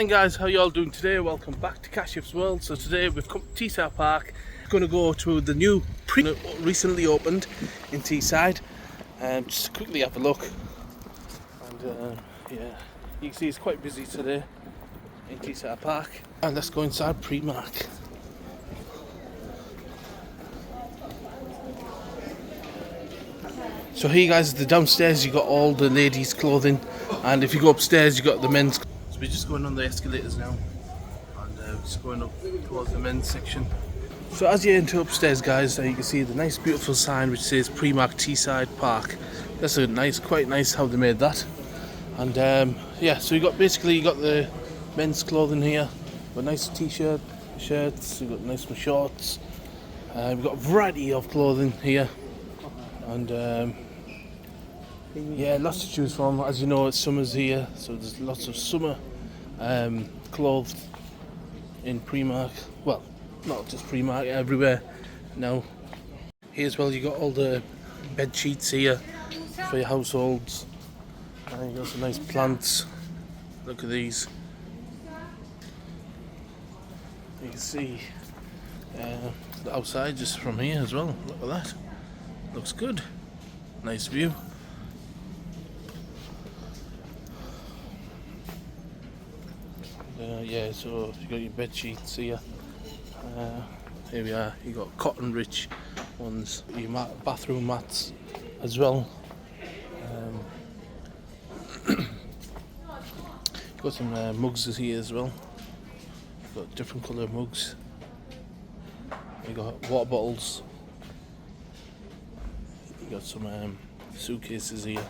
Hey guys, how you all doing today? Welcome back to Kashif'S world. So today we've come to Teesside Park. We're going to go to the new recently opened in Teesside and just quickly have a look. And yeah, you can see it's quite busy today in Teesside Park. And let's go inside Primark. So here guys, the downstairs you got all the ladies' clothing, and if you go upstairs you got the men's. So we're just going on the escalators now, and just going up towards the men's section. So as you enter upstairs guys, you can see the nice beautiful sign which says Primark Teesside Park. That's a nice, quite nice how they made that. And yeah, so you got the men's clothing here. Got nice t-shirt, shirts, you got nice shorts. We've got a variety of clothing here, and yeah, lots to choose from. As you know, it's summer's here, so there's lots of summer clothes in Primark. Well, not just Primark, everywhere now. Here as well, you got all the bed sheets here for your households. And you got some nice plants. Look at these. You can see the outside just from here as well. Look at that. Looks good. Nice view. Yeah, so you got your bed sheets here. Here we are. You got cotton rich ones. Your bathroom mats as well. Got some mugs here as well. Got different colour mugs. You got water bottles. You got some suitcases here.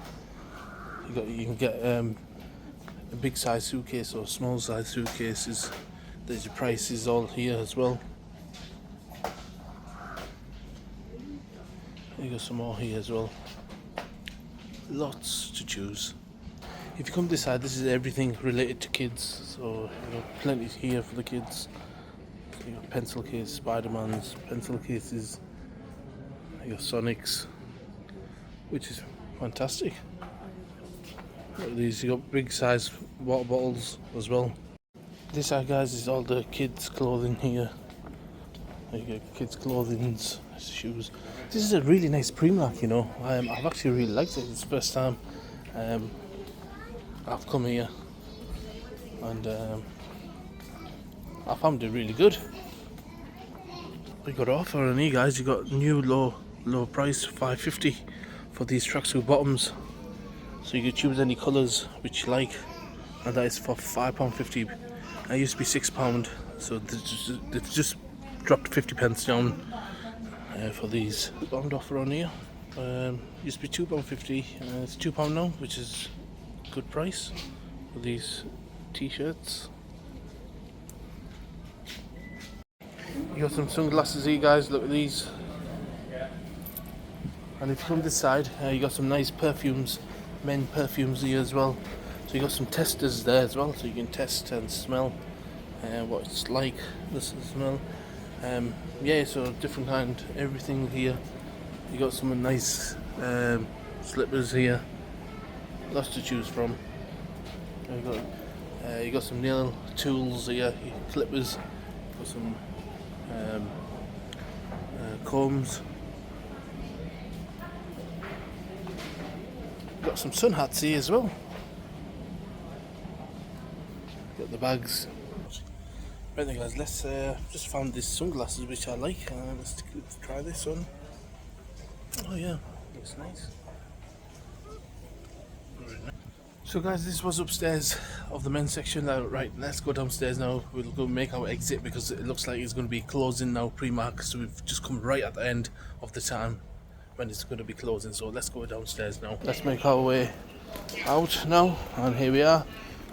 You can get a big size suitcase or small size suitcases. There's your prices all here as well. You got some more here as well. Lots to choose. If you come this side, this is everything related to kids. So you got plenty here for the kids. You got pencil case, Spider-Man's, pencil cases. You got Sonics, which is fantastic. Look at these, you got big size water bottles as well. This side guys is all the kids clothing here. You get kids clothing, shoes. This is a really nice Primark, you know. I've actually really liked it. It's the first time I've come here, and I found it really good. We got an offer on here guys. You got new low price, $5.50 for these tracksuit bottoms. So you can choose any colours which you like, and that is for £5.50. It used to be £6, so they've just dropped 50p down for these. Bond offer on here. Used to be £2.50, it's £2 now, which is a good price for these t-shirts. You got some sunglasses here guys, look at these. And if you come this side, you got some nice perfumes, men perfumes here as well. So you got some testers there as well, so you can test and smell what it's like. This is smell. Yeah, so different kind, everything here. You got some nice slippers here. Lots to choose from. You got some nail tools here, clippers. Got some combs. Got some sun hats here as well. Got the bags. Right then guys, let's just found these sunglasses which I like. Let's try this one. Oh yeah, looks nice. So guys, this was upstairs of the men's section. Now right, let's go downstairs now. We'll go make our exit because it looks like it's going to be closing now, Primark. So we've just come right at the end of the time when it's going to be closing, so let's go downstairs now. Let's make our way out now, and here we are.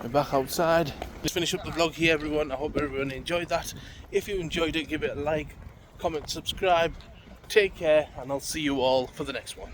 We're back outside. Just finish up the vlog here everyone. I hope everyone enjoyed that. If you enjoyed it, give it a like, comment, subscribe. Take care, and I'll see you all for the next one.